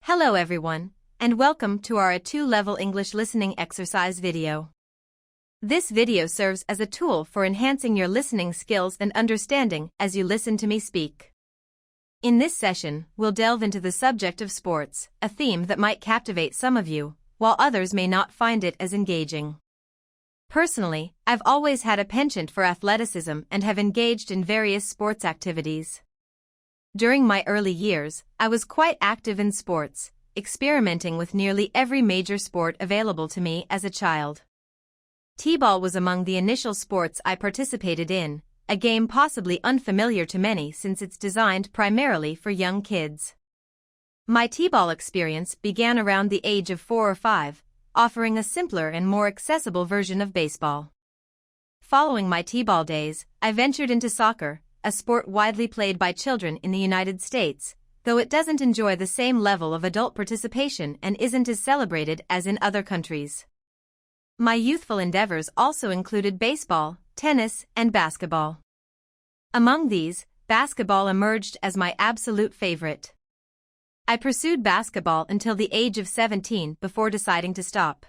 Hello everyone, and welcome to our A2-level English listening exercise video. This video serves as a tool for enhancing your listening skills and understanding as you listen to me speak. In this session, we'll delve into the subject of sports, a theme that might captivate some of you, while others may not find it as engaging. Personally, I've always had a penchant for athleticism and have engaged in various sports activities. During my early years, I was quite active in sports, experimenting with nearly every major sport available to me as a child. T-ball was among the initial sports I participated in, a game possibly unfamiliar to many since it's designed primarily for young kids. My T-ball experience began around the age of 4 or 5, offering a simpler and more accessible version of baseball. Following my T-ball days, I ventured into soccer, a sport widely played by children in the United States, though it doesn't enjoy the same level of adult participation and isn't as celebrated as in other countries. My youthful endeavors also included baseball, tennis, and basketball. Among these, basketball emerged as my absolute favorite. I pursued basketball until the age of 17 before deciding to stop.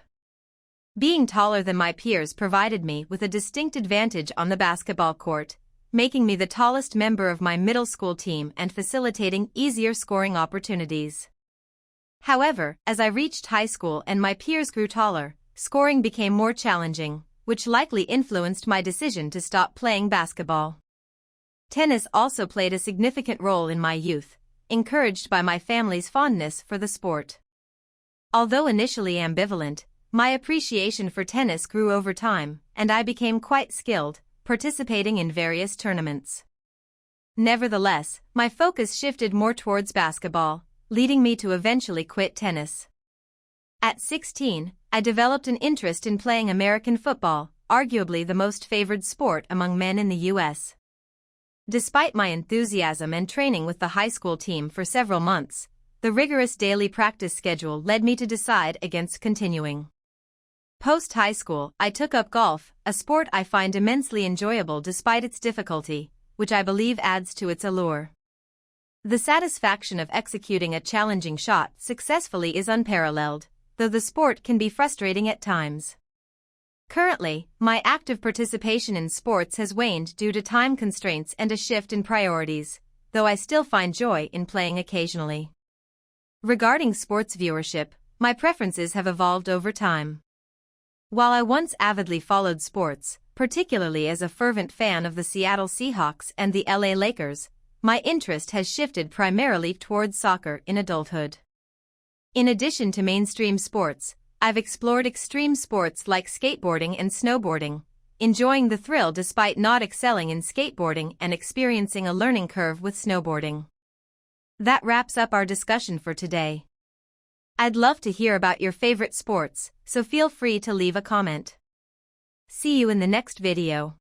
Being taller than my peers provided me with a distinct advantage on the basketball court, making me the tallest member of my middle school team and facilitating easier scoring opportunities. However, as I reached high school and my peers grew taller, scoring became more challenging, which likely influenced my decision to stop playing basketball. Tennis also played a significant role in my youth, encouraged by my family's fondness for the sport. Although initially ambivalent, my appreciation for tennis grew over time, and I became quite skilled, participating in various tournaments. Nevertheless, my focus shifted more towards basketball, leading me to eventually quit tennis. At 16, I developed an interest in playing American football, arguably the most favored sport among men in the U.S. Despite my enthusiasm and training with the high school team for several months, the rigorous daily practice schedule led me to decide against continuing. Post-high school, I took up golf, a sport I find immensely enjoyable despite its difficulty, which I believe adds to its allure. The satisfaction of executing a challenging shot successfully is unparalleled, though the sport can be frustrating at times. Currently, my active participation in sports has waned due to time constraints and a shift in priorities, though I still find joy in playing occasionally. Regarding sports viewership, my preferences have evolved over time. While I once avidly followed sports, particularly as a fervent fan of the Seattle Seahawks and the LA Lakers, my interest has shifted primarily towards soccer in adulthood. In addition to mainstream sports, I've explored extreme sports like skateboarding and snowboarding, enjoying the thrill despite not excelling in skateboarding and experiencing a learning curve with snowboarding. That wraps up our discussion for today. I'd love to hear about your favorite sports, so feel free to leave a comment. See you in the next video.